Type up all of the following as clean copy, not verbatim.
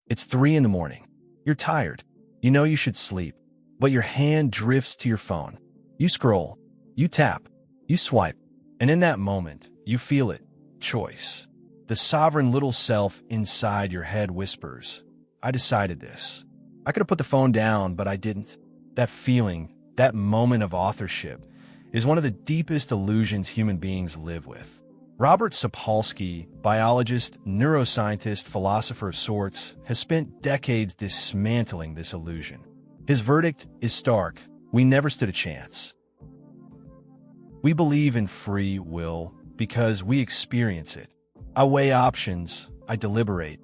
It's 3 in the morning. You're tired. You know you should sleep, but your hand drifts to your phone. You scroll, you tap, you swipe, and in that moment, you feel it. Choice. The sovereign little self inside your head whispers, I decided this. I could have put the phone down, but I didn't. That feeling, that moment of authorship, is one of the deepest illusions human beings live with. Robert Sapolsky, biologist, neuroscientist, philosopher of sorts, has spent decades dismantling this illusion. His verdict is stark. We never stood a chance. We believe in free will because we experience it. I weigh options, I deliberate,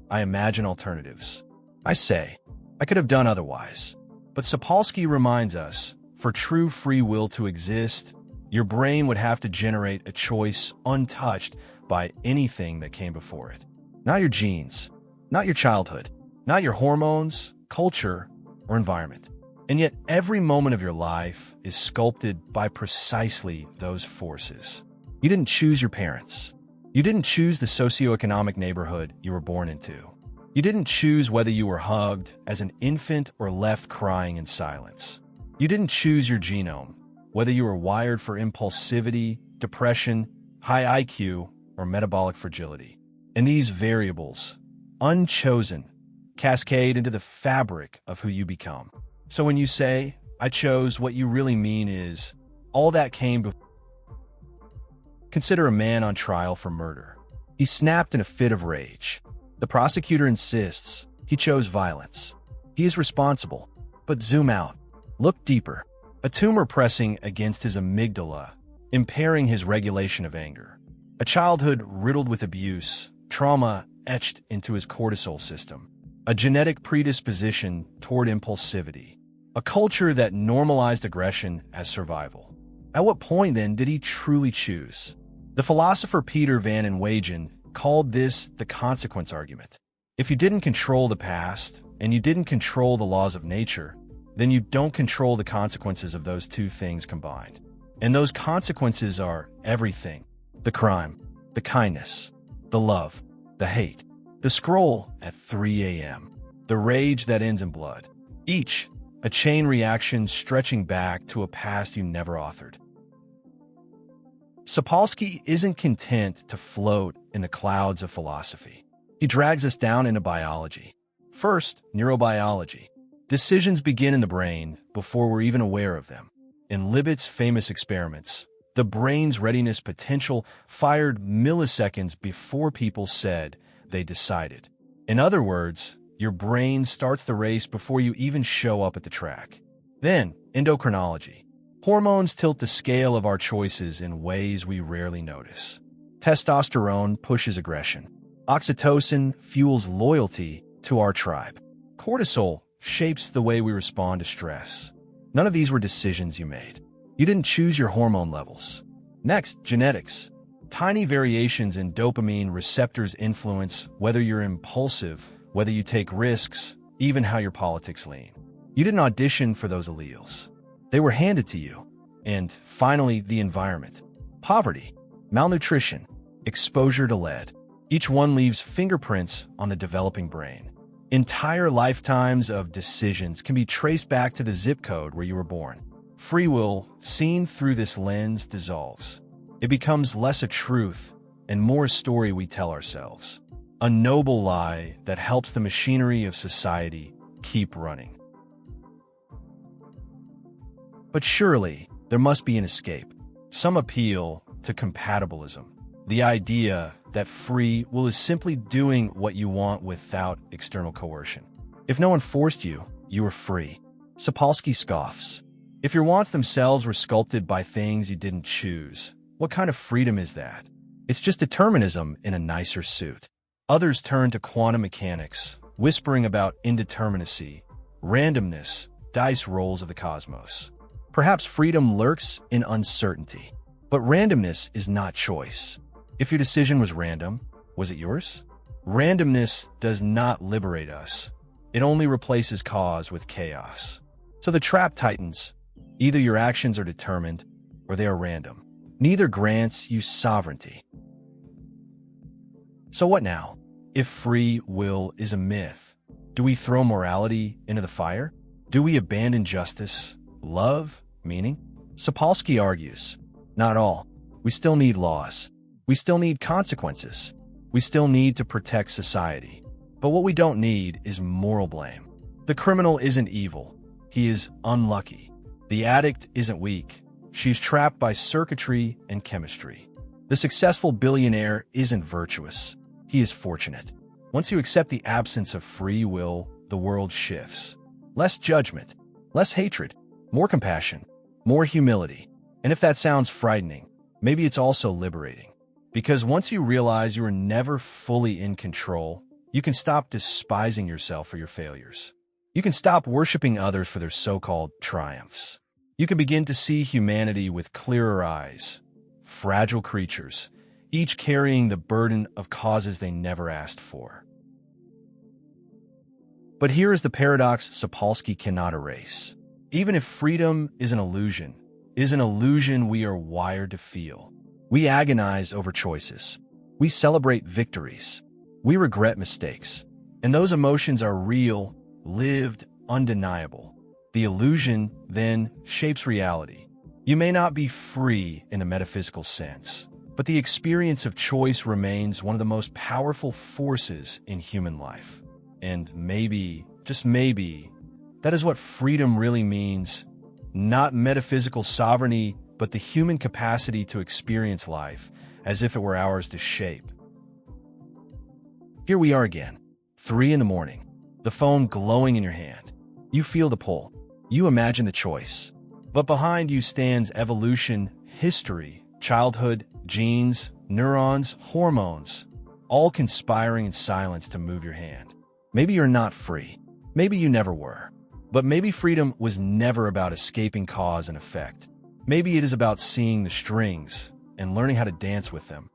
I imagine alternatives. I say, I could have done otherwise. But Sapolsky reminds us, for true free will to exist, your brain would have to generate a choice untouched by anything that came before it. Not your genes, not your childhood, not your hormones, culture, or environment. And yet every moment of your life is sculpted by precisely those forces. You didn't choose your parents. You didn't choose the socioeconomic neighborhood you were born into. You didn't choose whether you were hugged as an infant or left crying in silence. You didn't choose your genome, whether you were wired for impulsivity, depression, high IQ, or metabolic fragility. And these variables, unchosen, cascade into the fabric of who you become. So when you say, I chose, what you really mean is, all that came before. Consider a man on trial for murder. He snapped in a fit of rage. The prosecutor insists he chose violence. He is responsible. But zoom out. Look deeper. A tumor pressing against his amygdala, impairing his regulation of anger. A childhood riddled with abuse, trauma etched into his cortisol system. A genetic predisposition toward impulsivity. A culture that normalized aggression as survival. At what point, then, did he truly choose? The philosopher Peter Van Inwagen called this the consequence argument. If you didn't control the past, and you didn't control the laws of nature, then you don't control the consequences of those two things combined. And those consequences are everything. The crime, the kindness, the love, the hate, the scroll at 3 a.m., the rage that ends in blood. Each a chain reaction stretching back to a past you never authored. Sapolsky isn't content to float in the clouds of philosophy. He drags us down into biology. First, neurobiology. Decisions begin in the brain before we're even aware of them. In Libet's famous experiments, the brain's readiness potential fired milliseconds before people said they decided. In other words, your brain starts the race before you even show up at the track. Then, endocrinology. Hormones tilt the scale of our choices in ways we rarely notice. Testosterone pushes aggression. Oxytocin fuels loyalty to our tribe. Cortisol shapes the way we respond to stress. None of these were decisions you made. You didn't choose your hormone levels. Next, genetics. Tiny variations in dopamine receptors influence whether you're impulsive, whether you take risks, even how your politics lean. You didn't audition for those alleles. They were handed to you. And finally, the environment. Poverty, malnutrition, exposure to lead. Each one leaves fingerprints on the developing brain. Entire lifetimes of decisions can be traced back to the zip code where you were born. Free will, seen through this lens, dissolves. It becomes less a truth and more a story we tell ourselves. A noble lie that helps the machinery of society keep running. But surely, there must be an escape. Some appeal to compatibilism. The idea that free will is simply doing what you want without external coercion. If no one forced you, you were free. Sapolsky scoffs. If your wants themselves were sculpted by things you didn't choose, what kind of freedom is that? It's just determinism in a nicer suit. Others turn to quantum mechanics, whispering about indeterminacy, randomness, dice rolls of the cosmos. Perhaps freedom lurks in uncertainty. But randomness is not choice. If your decision was random, was it yours? Randomness does not liberate us. It only replaces cause with chaos. So the trap tightens. Either your actions are determined, or they are random. Neither grants you sovereignty. So what now? If free will is a myth, Do we throw morality into the fire? Do we abandon justice, love, meaning? Sapolsky argues, not all. We still need laws. We still need consequences. We still need to protect society. But what we don't need is moral blame. The criminal isn't evil. He is unlucky. The addict isn't weak. She's trapped by circuitry and chemistry. The successful billionaire isn't virtuous. He is fortunate. Once you accept the absence of free will, the world shifts. Less judgment, less hatred, more compassion, more humility. And if that sounds frightening, maybe it's also liberating. Because once you realize you are never fully in control, you can stop despising yourself for your failures. You can stop worshiping others for their so-called triumphs. You can begin to see humanity with clearer eyes. Fragile creatures, each carrying the burden of causes they never asked for. But here is the paradox Sapolsky cannot erase. Even if freedom is an illusion we are wired to feel. We agonize over choices. We celebrate victories. We regret mistakes. And those emotions are real, lived, undeniable. The illusion, then, shapes reality. You may not be free in a metaphysical sense, but the experience of choice remains one of the most powerful forces in human life. And maybe, just maybe, that is what freedom really means. Not metaphysical sovereignty, but the human capacity to experience life as if it were ours to shape. Here we are again, 3 a.m, the phone glowing in your hand. You feel the pull. You imagine the choice. But behind you stands evolution, history, childhood, genes, neurons, hormones, all conspiring in silence to move your hand. Maybe you're not free. Maybe you never were. But maybe freedom was never about escaping cause and effect. Maybe it is about seeing the strings and learning how to dance with them.